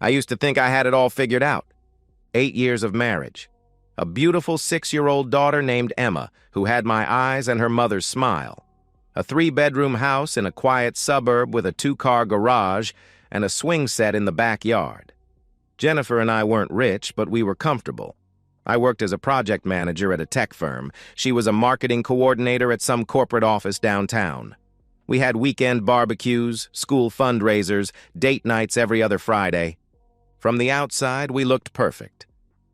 I used to think I had it all figured out. 8 years of marriage. A beautiful 6-year-old daughter named Emma, who had my eyes and her mother's smile. A 3-bedroom house in a quiet suburb with a 2-car garage and a swing set in the backyard. Jennifer and I weren't rich, but we were comfortable. I worked as a project manager at a tech firm. She was a marketing coordinator at some corporate office downtown. We had weekend barbecues, school fundraisers, date nights every other Friday. From the outside, we looked perfect.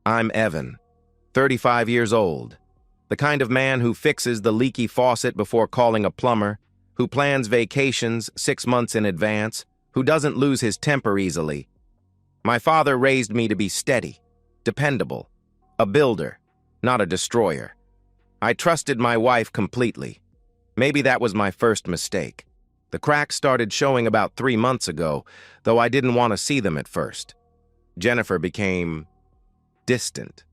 I'm Evan, 35 years old, the kind of man who fixes the leaky faucet before calling a plumber, who plans vacations 6 months in advance, who doesn't lose his temper easily. My father raised me to be steady, dependable, a builder, not a destroyer. I trusted my wife completely. Maybe that was my first mistake. The cracks started showing about 3 months ago, though I didn't want to see them at first. Jennifer became distant.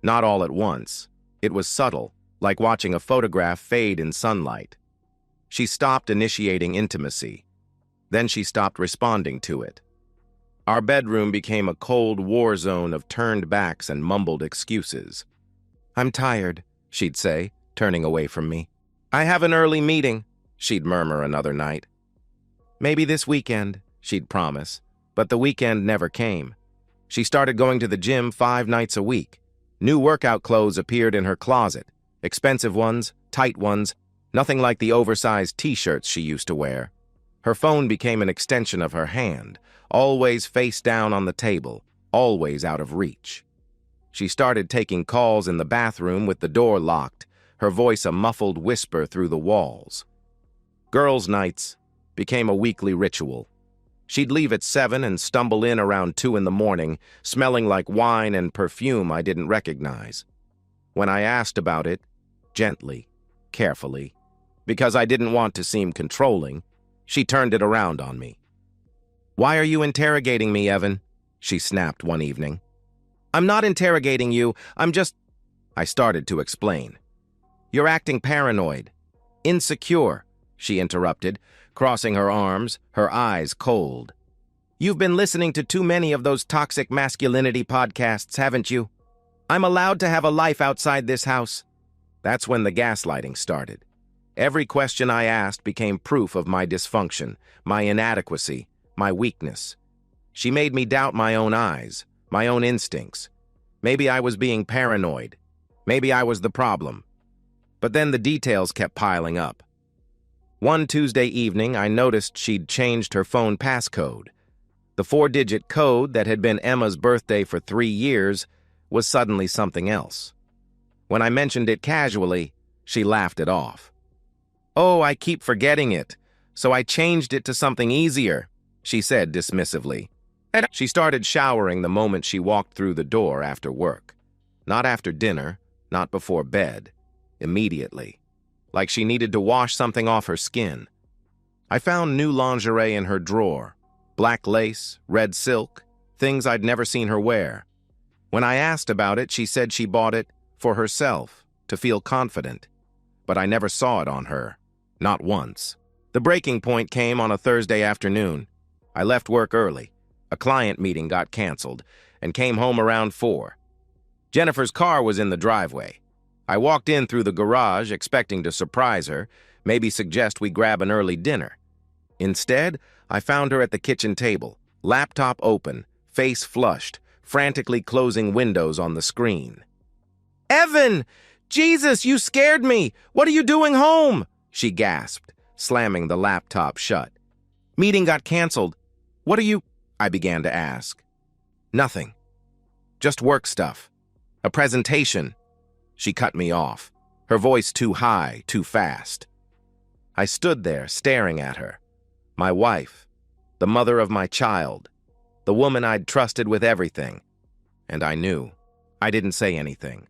Not all at once. It was subtle, like watching a photograph fade in sunlight. She stopped initiating intimacy. Then she stopped responding to it. Our bedroom became a cold war zone of turned backs and mumbled excuses. "I'm tired," she'd say, turning away from me. "I have an early meeting," she'd murmur another night. "Maybe this weekend," she'd promise, but the weekend never came. She started going to the gym 5 nights a week. New workout clothes appeared in her closet, expensive ones, tight ones, nothing like the oversized t-shirts she used to wear. Her phone became an extension of her hand, always face down on the table, always out of reach. She started taking calls in the bathroom with the door locked, her voice a muffled whisper through the walls. Girls' nights became a weekly ritual. She'd leave at 7 and stumble in around 2 in the morning, smelling like wine and perfume I didn't recognize. When I asked about it, gently, carefully, because I didn't want to seem controlling, she turned it around on me. "Why are you interrogating me, Evan?" she snapped one evening. "I'm not interrogating you, I'm just—" I started to explain. "You're acting paranoid. Insecure," she interrupted, crossing her arms, her eyes cold. "You've been listening to too many of those toxic masculinity podcasts, haven't you? I'm allowed to have a life outside this house." That's when the gaslighting started. Every question I asked became proof of my dysfunction, my inadequacy, my weakness. She made me doubt my own eyes, my own instincts. Maybe I was being paranoid. Maybe I was the problem. But then the details kept piling up. One Tuesday evening, I noticed she'd changed her phone passcode. The 4-digit code that had been Emma's birthday for 3 years was suddenly something else. When I mentioned it casually, she laughed it off. "Oh, I keep forgetting it, so I changed it to something easier," she said dismissively. She started showering the moment she walked through the door after work. Not after dinner, not before bed. Immediately. Like she needed to wash something off her skin. I found new lingerie in her drawer. Black lace, red silk, things I'd never seen her wear. When I asked about it, she said she bought it for herself, to feel confident. But I never saw it on her. Not once. The breaking point came on a Thursday afternoon. I left work early. A client meeting got canceled, and came home around 4. Jennifer's car was in the driveway. I walked in through the garage expecting to surprise her, maybe suggest we grab an early dinner. Instead, I found her at the kitchen table, laptop open, face flushed, frantically closing windows on the screen. "Evan! Jesus, you scared me! What are you doing home?" she gasped, slamming the laptop shut. "Meeting got canceled. What are you—" I began to ask. "Nothing. Just work stuff. A presentation." She cut me off, her voice too high, too fast. I stood there, staring at her. My wife, the mother of my child, the woman I'd trusted with everything. And I knew. I didn't say anything.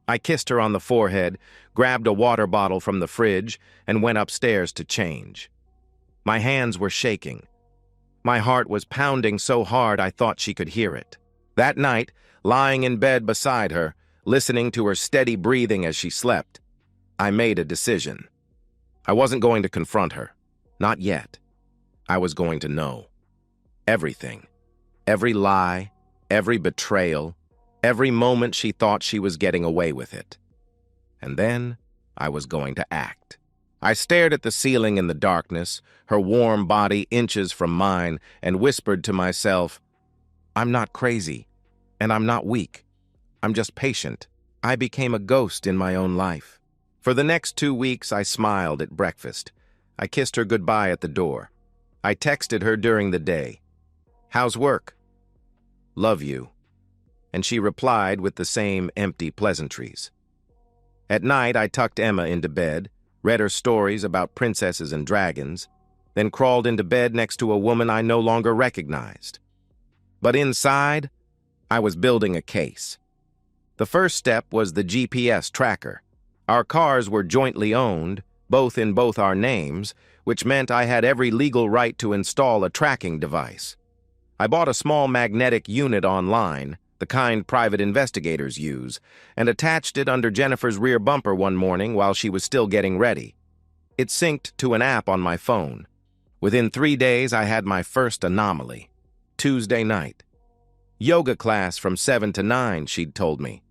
I kissed her on the forehead, grabbed a water bottle from the fridge, and went upstairs to change. My hands were shaking. My heart was pounding so hard I thought she could hear it. That night, lying in bed beside her, listening to her steady breathing as she slept, I made a decision. I wasn't going to confront her. Not yet. I was going to know. Everything. Every lie, every betrayal, every moment she thought she was getting away with it. And then I was going to act. I stared at the ceiling in the darkness, her warm body inches from mine, and whispered to myself, "I'm not crazy, and I'm not weak. I'm just patient." I became a ghost in my own life. For the next 2 weeks, I smiled at breakfast. I kissed her goodbye at the door. I texted her during the day. "How's work?" "Love you." And she replied with the same empty pleasantries. At night, I tucked Emma into bed, read her stories about princesses and dragons, then crawled into bed next to a woman I no longer recognized. But inside, I was building a case. The first step was the GPS tracker. Our cars were jointly owned, both in both our names, which meant I had every legal right to install a tracking device. I bought a small magnetic unit online, the kind private investigators use, and attached it under Jennifer's rear bumper one morning while she was still getting ready. It synced to an app on my phone. Within 3 days, I had my first anomaly. Tuesday night. Yoga class from 7 to 9, she'd told me.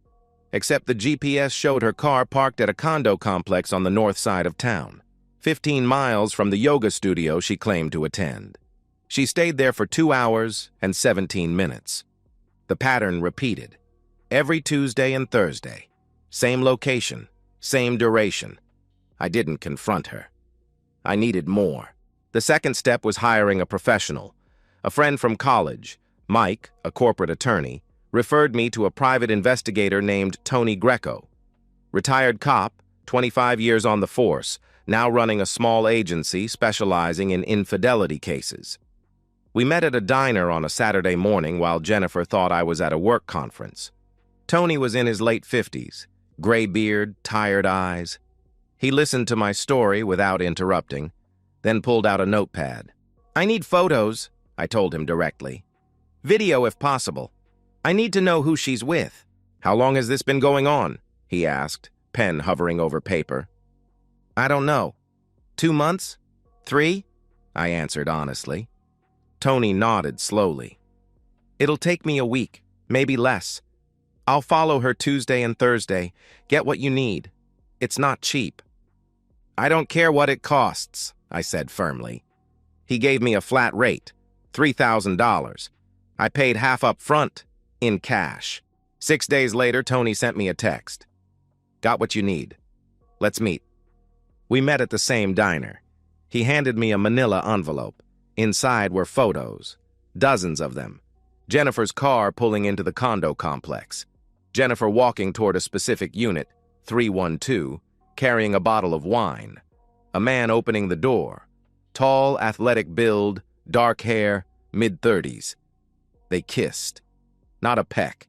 Except the GPS showed her car parked at a condo complex on the north side of town, 15 miles from the yoga studio she claimed to attend. She stayed there for 2 hours and 17 minutes. The pattern repeated. Every Tuesday and Thursday. Same location, same duration. I didn't confront her. I needed more. The second step was hiring a professional. A friend from college, Mike, a corporate attorney, referred me to a private investigator named Tony Greco. Retired cop, 25 years on the force, now running a small agency specializing in infidelity cases. We met at a diner on a Saturday morning while Jennifer thought I was at a work conference. Tony was in his late 50s, gray beard, tired eyes. He listened to my story without interrupting, then pulled out a notepad. "I need photos," I told him directly. "Video if possible. I need to know who she's with." "How long has this been going on?" he asked, pen hovering over paper. "I don't know. 2 months? 3? I answered honestly. Tony nodded slowly. "It'll take me a week, maybe less. I'll follow her Tuesday and Thursday. Get what you need. It's not cheap." "I don't care what it costs," I said firmly. He gave me a flat rate, $3,000. I paid half up front, in cash. 6 days later, Tony sent me a text. "Got what you need. Let's meet." We met at the same diner. He handed me a manila envelope. Inside were photos, dozens of them. Jennifer's car pulling into the condo complex. Jennifer walking toward a specific unit, 312, carrying a bottle of wine. A man opening the door. Tall, athletic build, dark hair, mid-30s. They kissed. Not a peck.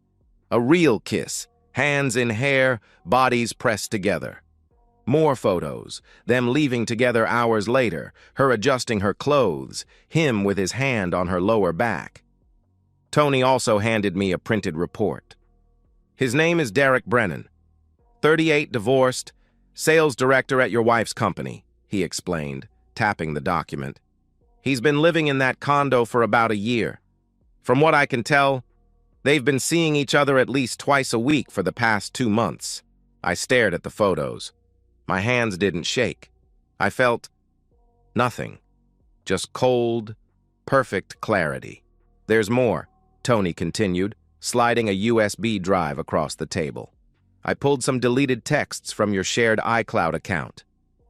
A real kiss, hands in hair, bodies pressed together. More photos, them leaving together hours later, her adjusting her clothes, him with his hand on her lower back. Tony also handed me a printed report. "His name is Derek Brennan. 38, divorced, sales director at your wife's company," he explained, tapping the document. "He's been living in that condo for about a year. From what I can tell, they've been seeing each other at least twice a week for the past 2 months. I stared at the photos. My hands didn't shake. I felt nothing. Just cold, perfect clarity. "There's more," Tony continued, sliding a USB drive across the table. "I pulled some deleted texts from your shared iCloud account.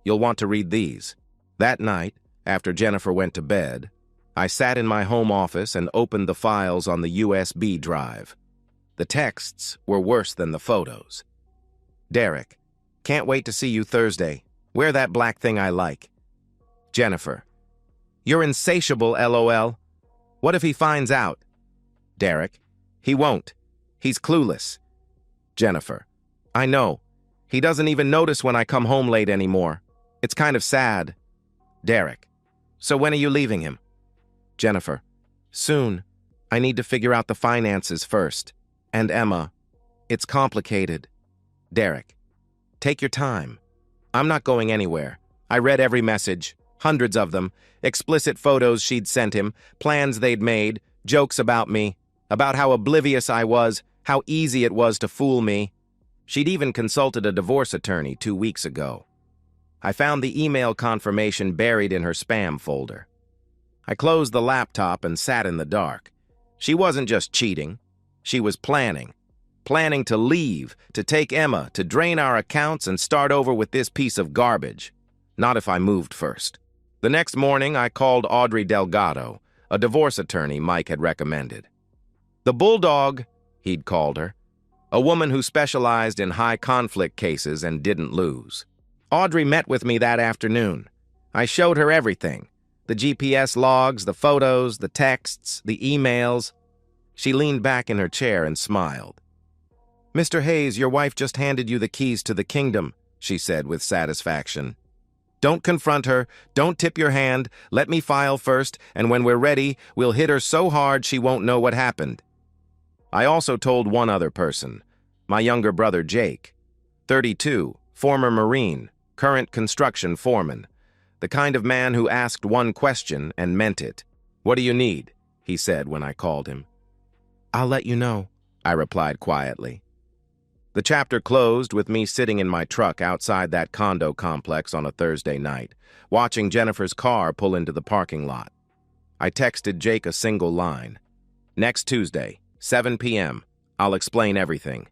You'll want to read these." That night, after Jennifer went to bed, I sat in my home office and opened the files on the USB drive. The texts were worse than the photos. "Derek, can't wait to see you Thursday. Wear that black thing I like." Jennifer, "You're insatiable, LOL. What if he finds out?" Derek, "He won't. He's clueless." Jennifer, "I know. He doesn't even notice when I come home late anymore. It's kind of sad." Derek, "So when are you leaving him?" Jennifer, "Soon. I need to figure out the finances first. And Emma, it's complicated." Derek, "Take your time. I'm not going anywhere. I read every message, hundreds of them, explicit photos she'd sent him, plans they'd made, Jokes about me, about how oblivious I was, how easy it was to fool me. She'd even consulted a divorce attorney 2 weeks ago. I found the email confirmation buried in her spam folder. I closed the laptop and sat in the dark. She wasn't just cheating. She was planning. Planning to leave, to take Emma, to drain our accounts and start over with this piece of garbage. Not if I moved first. The next morning, I called Audrey Delgado, a divorce attorney Mike had recommended. The Bulldog, he'd called her. A woman who specialized in high-conflict cases and didn't lose. Audrey met with me that afternoon. I showed her everything. The GPS logs, the photos, the texts, the emails. She leaned back in her chair and smiled. "Mr. Hayes, your wife just handed you the keys to the kingdom," she said with satisfaction. "Don't confront her, don't tip your hand, let me file first, and when we're ready, we'll hit her so hard she won't know what happened." I also told one other person, my younger brother Jake, 32, former Marine, current construction foreman, the kind of man who asked one question and meant it. "What do you need?" he said when I called him. "I'll let you know," I replied quietly. The chapter closed with me sitting in my truck outside that condo complex on a Thursday night, watching Jennifer's car pull into the parking lot. I texted Jake a single line. "Next Tuesday, 7 p.m., I'll explain everything."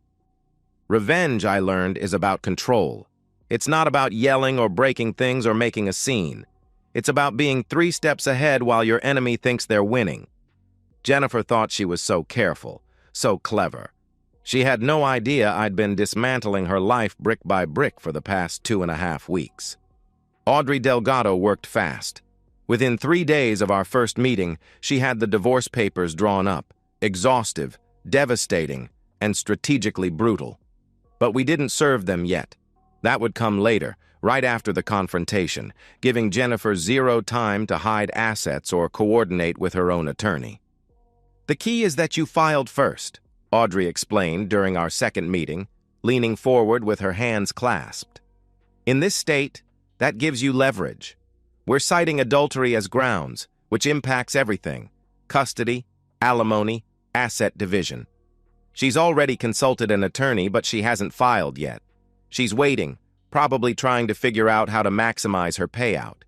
Revenge, I learned, is about control. It's not about yelling or breaking things or making a scene. It's about being 3 steps ahead while your enemy thinks they're winning. Jennifer thought she was so careful, so clever. She had no idea I'd been dismantling her life brick by brick for the past 2.5 weeks. Audrey Delgado worked fast. Within 3 days of our first meeting, she had the divorce papers drawn up, exhaustive, devastating, and strategically brutal. But we didn't serve them yet. That would come later, right after the confrontation, giving Jennifer 0 time to hide assets or coordinate with her own attorney. "The key is that you filed first," Audrey explained during our second meeting, leaning forward with her hands clasped. "In this state, that gives you leverage. We're citing adultery as grounds, which impacts everything: custody, alimony, asset division. She's already consulted an attorney, but she hasn't filed yet. She's waiting, probably trying to figure out how to maximize her payout.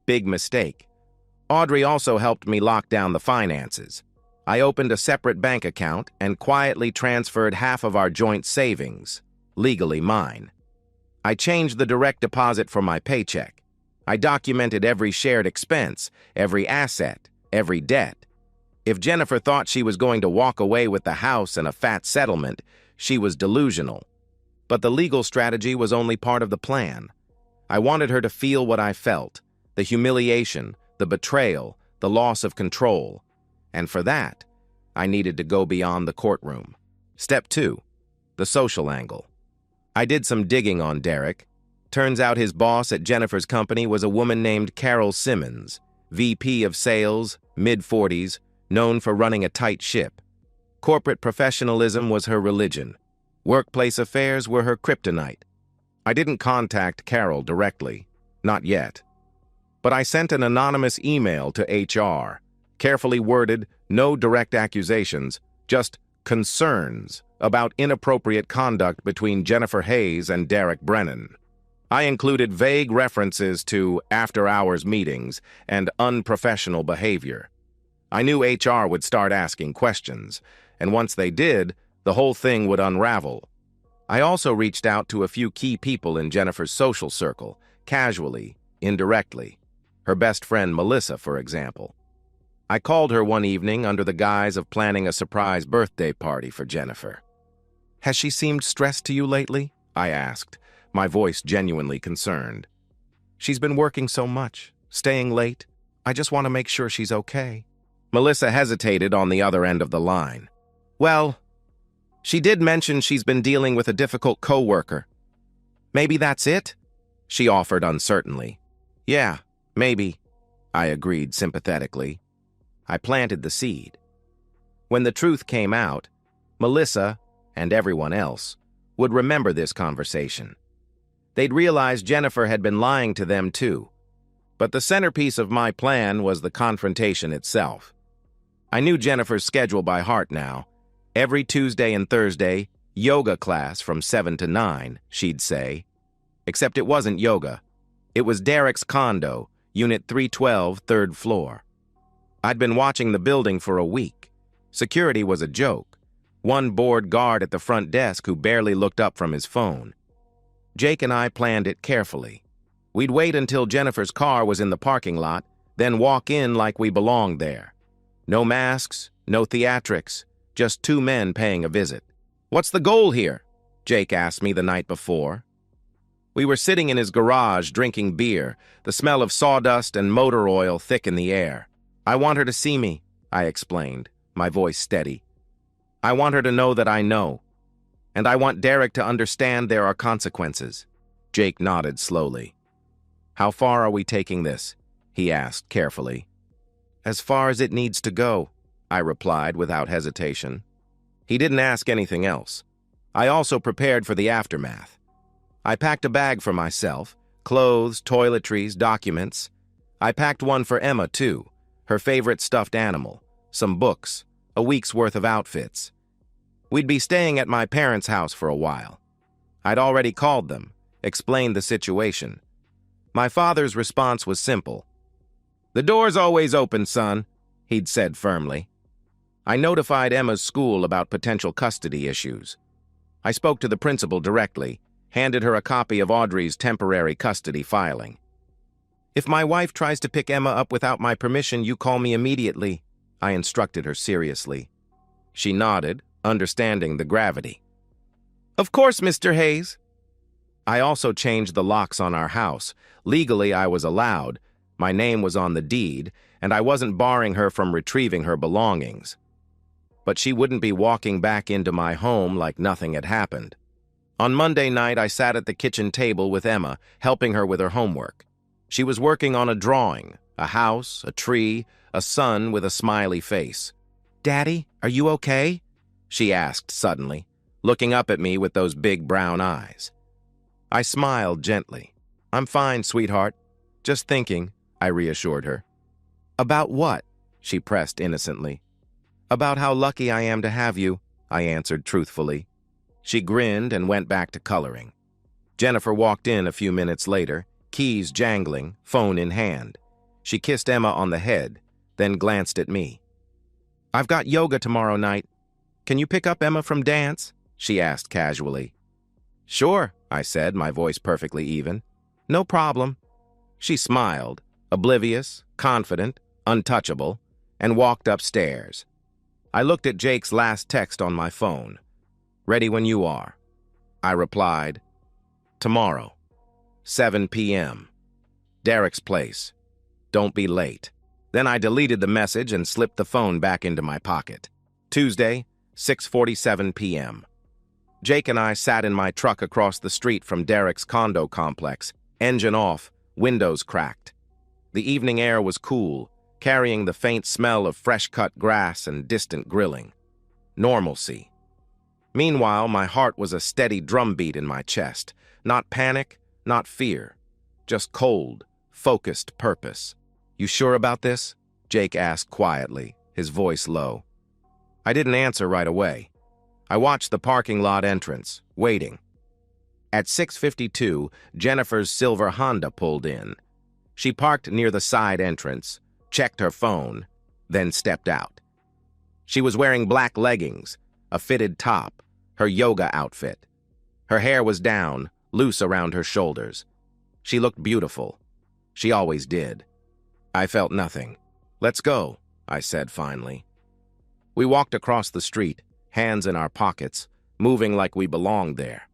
Big mistake. Audrey also helped me lock down the finances. I opened a separate bank account and quietly transferred half of our joint savings, legally mine. I changed the direct deposit for my paycheck. I documented every shared expense, every asset, every debt. If Jennifer thought she was going to walk away with the house and a fat settlement, she was delusional. But the legal strategy was only part of the plan. I wanted her to feel what I felt: the humiliation, the betrayal, the loss of control. And for that, I needed to go beyond the courtroom. Step 2, the social angle. I did some digging on Derek. Turns out his boss at Jennifer's company was a woman named Carol Simmons, VP of Sales, mid-40s, known for running a tight ship. Corporate professionalism was her religion. Workplace affairs were her kryptonite. I didn't contact Carol directly, not yet. But I sent an anonymous email to HR, carefully worded, no direct accusations, just concerns about inappropriate conduct between Jennifer Hayes and Derek Brennan. I included vague references to after-hours meetings and unprofessional behavior. I knew HR would start asking questions, and once they did, the whole thing would unravel. I also reached out to a few key people in Jennifer's social circle, casually, indirectly. Her best friend Melissa, for example. I called her one evening under the guise of planning a surprise birthday party for Jennifer. "Has she seemed stressed to you lately?" I asked, my voice genuinely concerned. "She's been working so much, staying late. I just want to make sure she's okay." Melissa hesitated on the other end of the line. "Well, she did mention she's been dealing with a difficult coworker. Maybe that's it?" she offered uncertainly. "Yeah, maybe," I agreed sympathetically. I planted the seed. When the truth came out, Melissa, and everyone else, would remember this conversation. They'd realize Jennifer had been lying to them too. But the centerpiece of my plan was the confrontation itself. I knew Jennifer's schedule by heart now. Every Tuesday and Thursday, yoga class from 7 to 9, she'd say. Except it wasn't yoga. It was Derek's condo, Unit 312, third floor. I'd been watching the building for a week. Security was a joke. One bored guard at the front desk who barely looked up from his phone. Jake and I planned it carefully. We'd wait until Jennifer's car was in the parking lot, then walk in like we belonged there. No masks, no theatrics, just two men paying a visit. "What's the goal here?" Jake asked me the night before. We were sitting in his garage drinking beer, the smell of sawdust and motor oil thick in the air. "I want her to see me," I explained, my voice steady. "I want her to know that I know. And I want Derek to understand there are consequences." Jake nodded slowly. "How far are we taking this?" he asked carefully. "As far as it needs to go," I replied without hesitation. He didn't ask anything else. I also prepared for the aftermath. I packed a bag for myself, clothes, toiletries, documents. I packed one for Emma, too, her favorite stuffed animal, some books, a week's worth of outfits. We'd be staying at my parents' house for a while. I'd already called them, explained the situation. My father's response was simple. "The door's always open, son," he'd said firmly. I notified Emma's school about potential custody issues. I spoke to the principal directly, handed her a copy of Audrey's temporary custody filing. "If my wife tries to pick Emma up without my permission, you call me immediately," I instructed her seriously. She nodded, understanding the gravity. "Of course, Mr. Hayes." I also changed the locks on our house. Legally, I was allowed. My name was on the deed, and I wasn't barring her from retrieving her belongings. But she wouldn't be walking back into my home like nothing had happened. On Monday night, I sat at the kitchen table with Emma, helping her with her homework. She was working on a drawing, a house, a tree, a sun with a smiley face. "Daddy, are you okay?" she asked suddenly, looking up at me with those big brown eyes. I smiled gently. "I'm fine, sweetheart. Just thinking," I reassured her. "About what?" she pressed innocently. "About how lucky I am to have you," I answered truthfully. She grinned and went back to coloring. Jennifer walked in a few minutes later, keys jangling, phone in hand. She kissed Emma on the head, then glanced at me. "I've got yoga tomorrow night. Can you pick up Emma from dance?" she asked casually. "Sure," I said, my voice perfectly even. "No problem." She smiled, oblivious, confident, untouchable, and walked upstairs. I looked at Jake's last text on my phone. "Ready when you are." I replied, "Tomorrow, 7 p.m. Derek's place. Don't be late." Then I deleted the message and slipped the phone back into my pocket. Tuesday, 6:47 p.m. Jake and I sat in my truck across the street from Derek's condo complex, engine off, windows cracked. The evening air was cool, carrying the faint smell of fresh-cut grass and distant grilling. Normalcy. Meanwhile, my heart was a steady drumbeat in my chest. Not panic, not fear. Just cold, focused purpose. "You sure about this?" Jake asked quietly, his voice low. I didn't answer right away. I watched the parking lot entrance, waiting. At 6:52, Jennifer's silver Honda pulled in. She parked near the side entrance, checked her phone, then stepped out. She was wearing black leggings, a fitted top, her yoga outfit. Her hair was down, loose around her shoulders. She looked beautiful. She always did. I felt nothing. "Let's go," I said finally. We walked across the street, hands in our pockets, moving like we belonged there.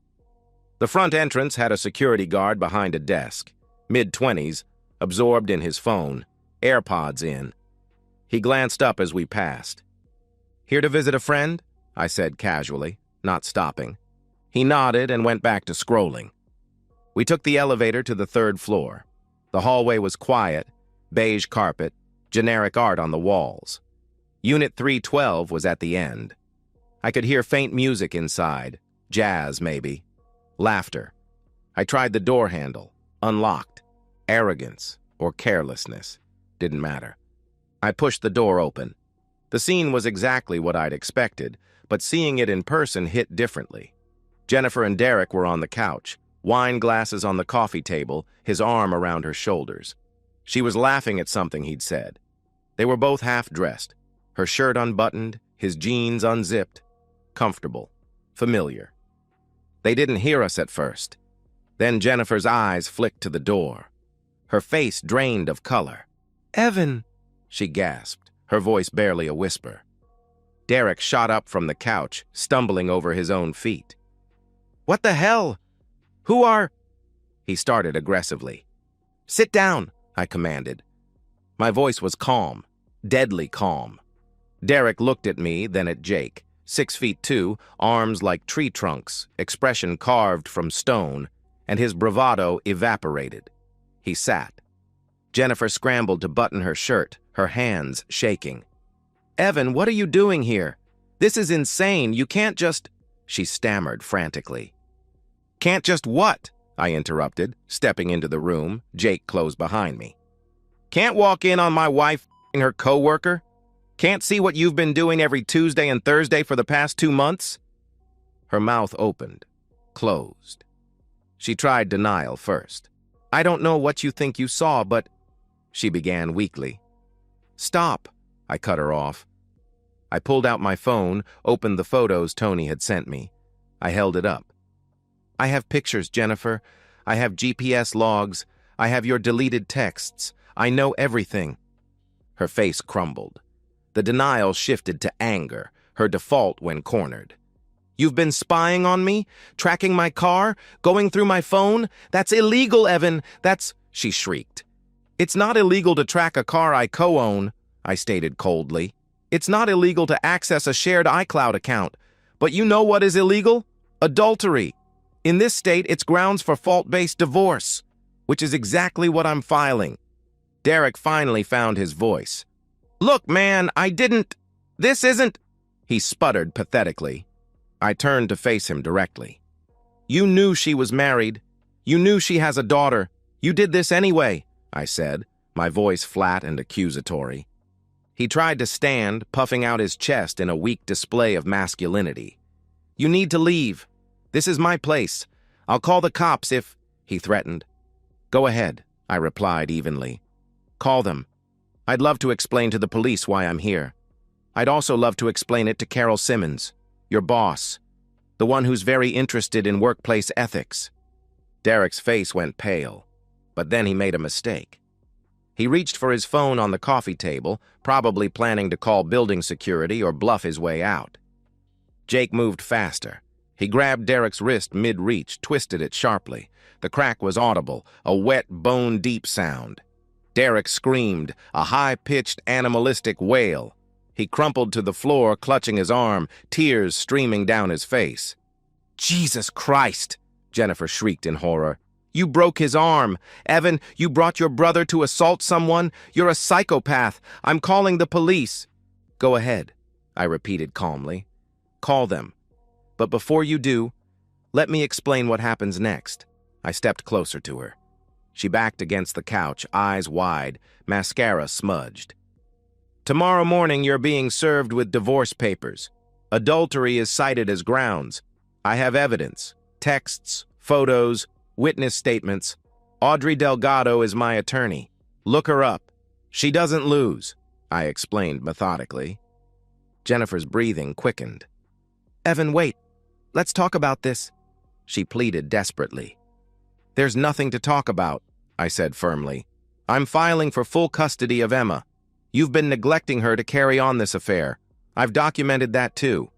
The front entrance had a security guard behind a desk, mid-20s, absorbed in his phone, AirPods in. He glanced up as we passed. "Here to visit a friend?" I said casually, not stopping. He nodded and went back to scrolling. We took the elevator to the third floor. The hallway was quiet, beige carpet, generic art on the walls. Unit 312 was at the end. I could hear faint music inside, jazz maybe, laughter. I tried the door handle, unlocked. Arrogance or carelessness, didn't matter. I pushed the door open. The scene was exactly what I'd expected, but seeing it in person hit differently. Jennifer and Derek were on the couch, wine glasses on the coffee table, his arm around her shoulders. She was laughing at something he'd said. They were both half-dressed, her shirt unbuttoned, his jeans unzipped. Comfortable. Familiar. They didn't hear us at first. Then Jennifer's eyes flicked to the door. Her face drained of color. "Evan," she gasped, her voice barely a whisper. Derek shot up from the couch, stumbling over his own feet. "What the hell? Who are—" He started aggressively. "Sit down," I commanded. My voice was calm, deadly calm. Derek looked at me, then at Jake, 6'2", arms like tree trunks, expression carved from stone, and his bravado evaporated. He sat. Jennifer scrambled to button her shirt, her hands shaking. "Evan, what are you doing here? This is insane. You can't just—" She stammered frantically. "Can't just what?" I interrupted, stepping into the room. Jake closed behind me. "Can't walk in on my wife f***ing her coworker? Can't see what you've been doing every Tuesday and Thursday for the past 2 months?" Her mouth opened, closed. She tried denial first. "I don't know what you think you saw, but—" She began weakly. "Stop," I cut her off. I pulled out my phone, opened the photos Tony had sent me. I held it up. "I have pictures, Jennifer. I have GPS logs. I have your deleted texts. I know everything." Her face crumbled. The denial shifted to anger, her default when cornered. "You've been spying on me? Tracking my car? Going through my phone? That's illegal, Evan! That's—" She shrieked. "It's not illegal to track a car I co-own," I stated coldly. "It's not illegal to access a shared iCloud account. But you know what is illegal? Adultery. In this state, it's grounds for fault-based divorce, which is exactly what I'm filing." Derek finally found his voice. "Look, man, I didn't— This isn't—" He sputtered pathetically. I turned to face him directly. "You knew she was married. You knew she has a daughter. You did this anyway," I said, my voice flat and accusatory. He tried to stand, puffing out his chest in a weak display of masculinity. "You need to leave. This is my place. I'll call the cops if—" he threatened. "Go ahead," I replied evenly. "Call them. I'd love to explain to the police why I'm here. I'd also love to explain it to Carol Simmons, your boss, the one who's very interested in workplace ethics." Derek's face went pale, but then he made a mistake. He reached for his phone on the coffee table, probably planning to call building security or bluff his way out. Jake moved faster. He grabbed Derek's wrist mid-reach, twisted it sharply. The crack was audible, a wet, bone-deep sound. Derek screamed, a high-pitched, animalistic wail. He crumpled to the floor, clutching his arm, tears streaming down his face. "Jesus Christ!" Jennifer shrieked in horror. "You broke his arm. Evan, you brought your brother to assault someone? You're a psychopath. I'm calling the police." "Go ahead," I repeated calmly. "Call them. But before you do, let me explain what happens next." I stepped closer to her. She backed against the couch, eyes wide, mascara smudged. "Tomorrow morning you're being served with divorce papers. Adultery is cited as grounds. I have evidence, texts, photos, witness statements. Audrey Delgado is my attorney. Look her up. She doesn't lose," I explained methodically. Jennifer's breathing quickened. "Evan, wait. Let's talk about this," she pleaded desperately. "There's nothing to talk about," I said firmly. "I'm filing for full custody of Emma. You've been neglecting her to carry on this affair. I've documented that too.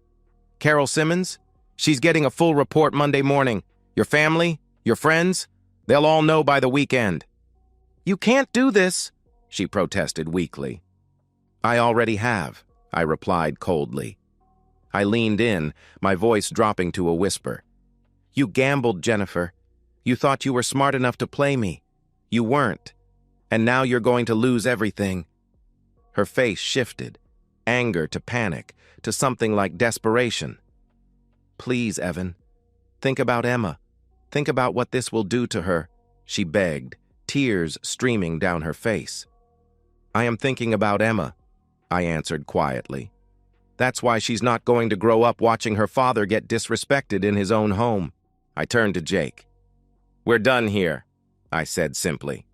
Carol Simmons? She's getting a full report Monday morning. Your family? Your friends? They'll all know by the weekend." "You can't do this," she protested weakly. "I already have," I replied coldly. I leaned in, my voice dropping to a whisper. "You gambled, Jennifer. You thought you were smart enough to play me. You weren't. And now you're going to lose everything." Her face shifted, anger to panic, to something like desperation. "Please, Evan, think about Emma. Think about what this will do to her," she begged, tears streaming down her face. "I am thinking about Emma. I answered quietly. That's why she's not going to grow up watching her father get disrespected in his own home. I turned to Jake. We're done here, I said simply.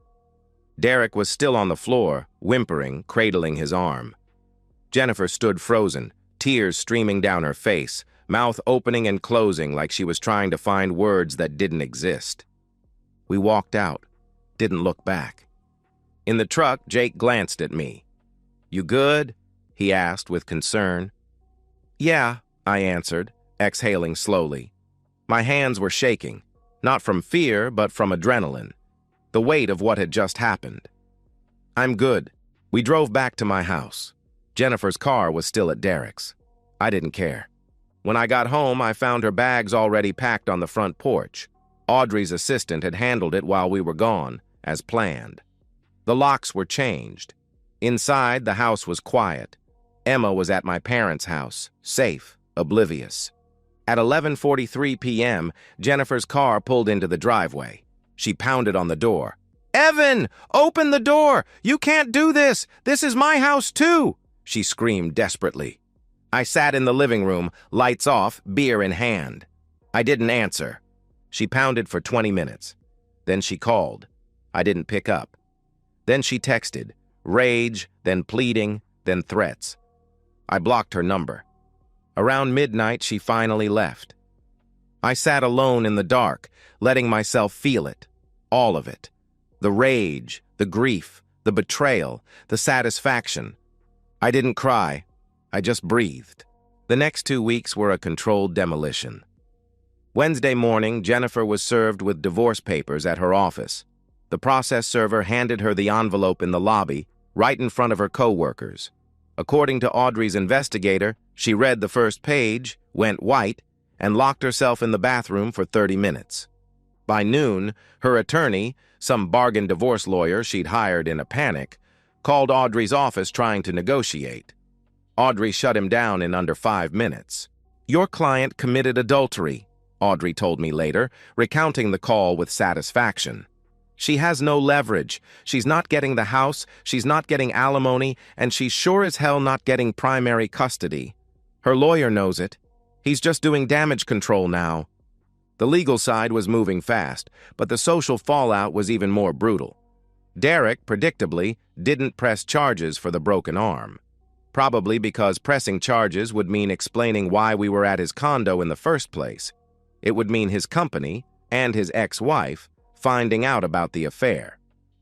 Derek was still on the floor, whimpering, cradling his arm. Jennifer stood frozen, tears streaming down her face, mouth opening and closing like she was trying to find words that didn't exist. We walked out, didn't look back. In the truck, Jake glanced at me. You good? He asked with concern. Yeah, I answered, exhaling slowly. My hands were shaking, not from fear, but from adrenaline, the weight of what had just happened. I'm good. We drove back to my house. Jennifer's car was still at Derek's. I didn't care. When I got home, I found her bags already packed on the front porch. Audrey's assistant had handled it while we were gone, as planned. The locks were changed. Inside, the house was quiet. Emma was at my parents' house, safe, oblivious. At 11:43 p.m., Jennifer's car pulled into the driveway. She pounded on the door. Evan, open the door! You can't do this! This is my house too! She screamed desperately. I sat in the living room, lights off, beer in hand. I didn't answer. She pounded for 20 minutes. Then she called. I didn't pick up. Then she texted, rage, then pleading, then threats. I blocked her number. Around midnight, she finally left. I sat alone in the dark, letting myself feel it, all of it. The rage, the grief, the betrayal, the satisfaction. I didn't cry. I just breathed. The next 2 weeks were a controlled demolition. Wednesday morning, Jennifer was served with divorce papers at her office. The process server handed her the envelope in the lobby, right in front of her co-workers. According to Audrey's investigator, she read the first page, went white, and locked herself in the bathroom for 30 minutes. By noon, her attorney, some bargain divorce lawyer she'd hired in a panic, called Audrey's office trying to negotiate. Audrey shut him down in under 5 minutes. Your client committed adultery, Audrey told me later, recounting the call with satisfaction. She has no leverage. She's not getting the house, she's not getting alimony, and she's sure as hell not getting primary custody. Her lawyer knows it. He's just doing damage control now. The legal side was moving fast, but the social fallout was even more brutal. Derek, predictably, didn't press charges for the broken arm. Probably because pressing charges would mean explaining why we were at his condo in the first place. It would mean his company, and his ex-wife, finding out about the affair.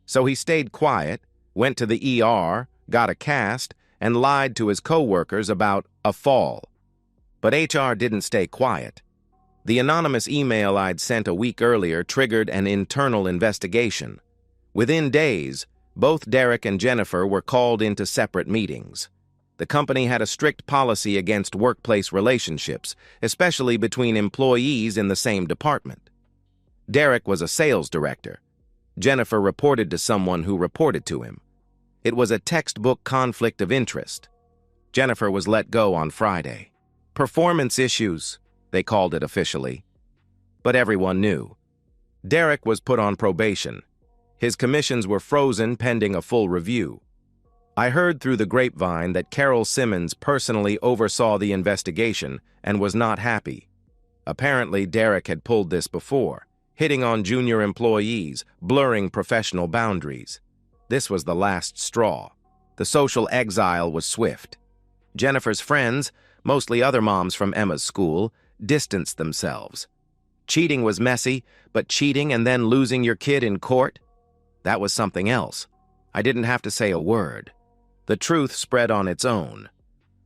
So he stayed quiet, went to the ER, got a cast, and lied to his co-workers about a fall. But HR didn't stay quiet. The anonymous email I'd sent a week earlier triggered an internal investigation. Within days, both Derek and Jennifer were called into separate meetings. The company had a strict policy against workplace relationships, especially between employees in the same department. Derek was a sales director. Jennifer reported to someone who reported to him. It was a textbook conflict of interest. Jennifer was let go on Friday. Performance issues, they called it officially. But everyone knew. Derek was put on probation. His commissions were frozen pending a full review. I heard through the grapevine that Carol Simmons personally oversaw the investigation and was not happy. Apparently, Derek had pulled this before, hitting on junior employees, blurring professional boundaries. This was the last straw. The social exile was swift. Jennifer's friends, mostly other moms from Emma's school, distanced themselves. Cheating was messy, but cheating and then losing your kid in court? That was something else. I didn't have to say a word. The truth spread on its own.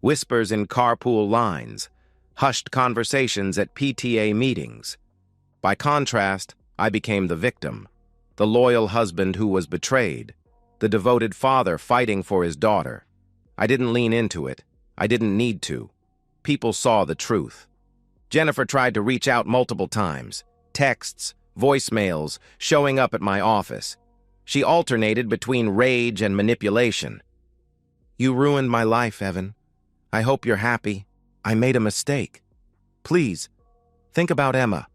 Whispers in carpool lines, hushed conversations at PTA meetings. By contrast, I became the victim, the loyal husband who was betrayed, the devoted father fighting for his daughter. I didn't lean into it. I didn't need to. People saw the truth. Jennifer tried to reach out multiple times, texts, voicemails, showing up at my office. She alternated between rage and manipulation. You ruined my life, Evan. I hope you're happy. I made a mistake. Please, think about Emma.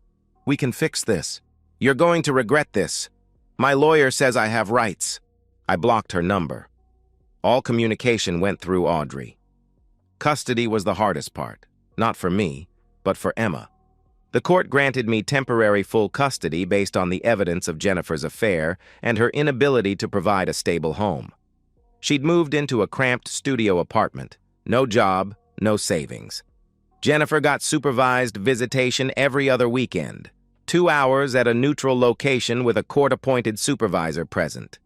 We can fix this. You're going to regret this. My lawyer says I have rights. I blocked her number. All communication went through Audrey. Custody was the hardest part, not for me, but for Emma. The court granted me temporary full custody based on the evidence of Jennifer's affair and her inability to provide a stable home. She'd moved into a cramped studio apartment, no job, no savings. Jennifer got supervised visitation every other weekend, 2 hours at a neutral location with a court-appointed supervisor present.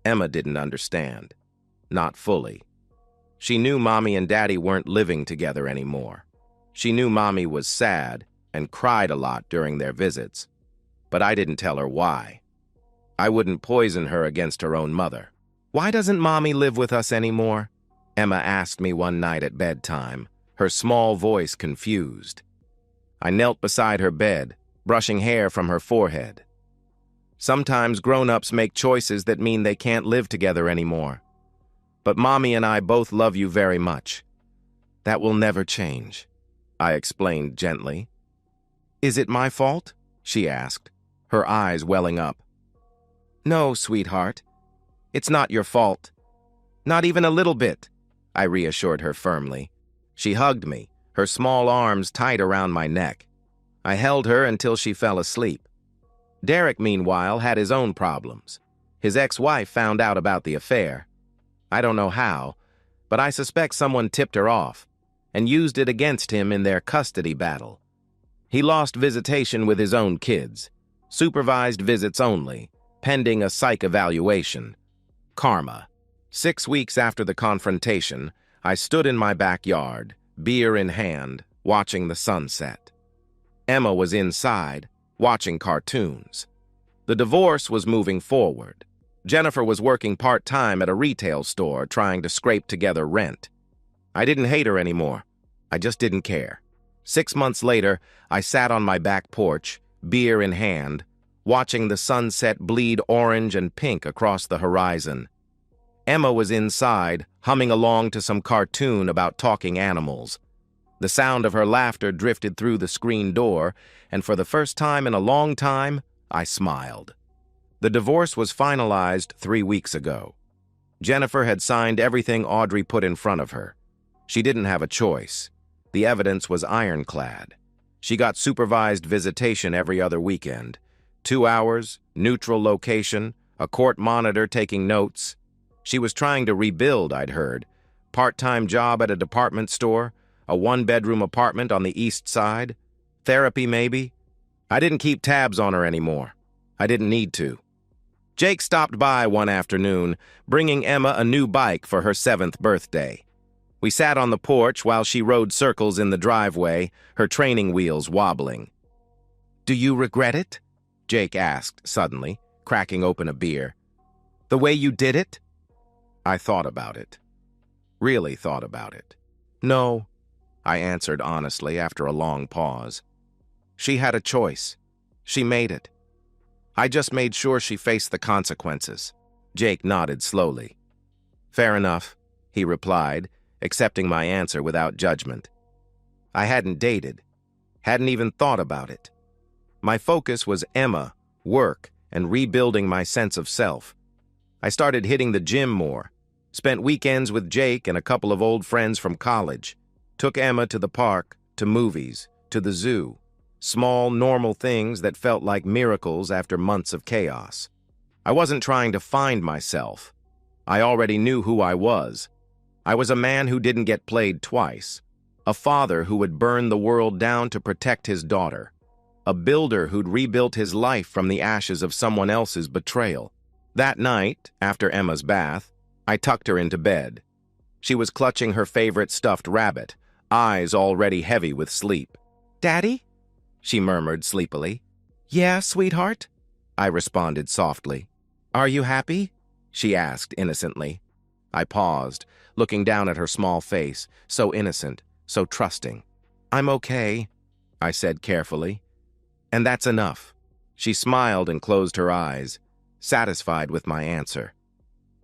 Emma didn't understand. Not fully. She knew Mommy and Daddy weren't living together anymore. She knew Mommy was sad and cried a lot during their visits, but I didn't tell her why. I wouldn't poison her against her own mother. "Why doesn't Mommy live with us anymore?" Emma asked me one night at bedtime, her small voice confused. I knelt beside her bed, brushing hair from her forehead. Sometimes grown-ups make choices that mean they can't live together anymore. But Mommy and I both love you very much. That will never change, I explained gently. "Is it my fault?" she asked, her eyes welling up. "No, sweetheart. It's not your fault. Not even a little bit," I reassured her firmly. She hugged me, her small arms tight around my neck. I held her until she fell asleep. Derek, meanwhile, had his own problems. His ex-wife found out about the affair. I don't know how, but I suspect someone tipped her off and used it against him in their custody battle. He lost visitation with his own kids, supervised visits only, pending a psych evaluation. Karma. 6 weeks after the confrontation, I stood in my backyard, beer in hand, watching the sunset. Emma was inside, watching cartoons. The divorce was moving forward. Jennifer was working part-time at a retail store trying to scrape together rent. I didn't hate her anymore. I just didn't care. 6 months later, I sat on my back porch, beer in hand, watching the sunset bleed orange and pink across the horizon. Emma was inside, humming along to some cartoon about talking animals. The sound of her laughter drifted through the screen door, and for the first time in a long time, I smiled. The divorce was finalized 3 weeks ago. Jennifer had signed everything Audrey put in front of her. She didn't have a choice. The evidence was ironclad. She got supervised visitation every other weekend. 2 hours, neutral location, a court monitor taking notes. She was trying to rebuild, I'd heard. Part-time job at a department store, a 1-bedroom apartment on the east side, therapy maybe. I didn't keep tabs on her anymore. I didn't need to. Jake stopped by one afternoon, bringing Emma a new bike for her 7th birthday. We sat on the porch while she rode circles in the driveway, her training wheels wobbling. "Do you regret it?" Jake asked suddenly, cracking open a beer. "The way you did it?" I thought about it. Really thought about it. "No," I answered honestly after a long pause. She had a choice. She made it. I just made sure she faced the consequences. Jake nodded slowly. "Fair enough," he replied, accepting my answer without judgment. I hadn't dated, hadn't even thought about it. My focus was Emma, work, and rebuilding my sense of self. I started hitting the gym more, spent weekends with Jake and a couple of old friends from college, took Emma to the park, to movies, to the zoo. Small, normal things that felt like miracles after months of chaos. I wasn't trying to find myself. I already knew who I was. I was a man who didn't get played twice. A father who would burn the world down to protect his daughter. A builder who'd rebuilt his life from the ashes of someone else's betrayal. That night, after Emma's bath, I tucked her into bed. She was clutching her favorite stuffed rabbit, eyes already heavy with sleep. "Daddy?" she murmured sleepily. "Yeah, sweetheart?" I responded softly. "Are you happy?" she asked innocently. I paused, looking down at her small face, so innocent, so trusting. "I'm okay," I said carefully. "And that's enough." She smiled and closed her eyes, satisfied with my answer.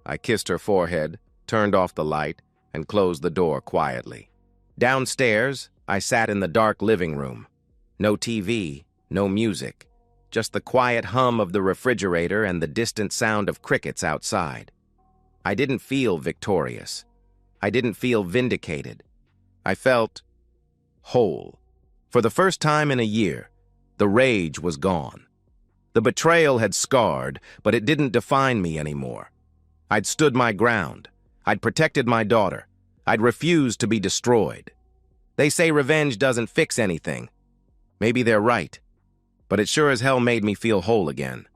I kissed her forehead, turned off the light, and closed the door quietly. Downstairs, I sat in the dark living room. No TV, no music, just the quiet hum of the refrigerator and the distant sound of crickets outside. I didn't feel victorious. I didn't feel vindicated. I felt whole. For the first time in a year, the rage was gone. The betrayal had scarred, but it didn't define me anymore. I'd stood my ground. I'd protected my daughter. I'd refused to be destroyed. They say revenge doesn't fix anything. Maybe they're right, but it sure as hell made me feel whole again.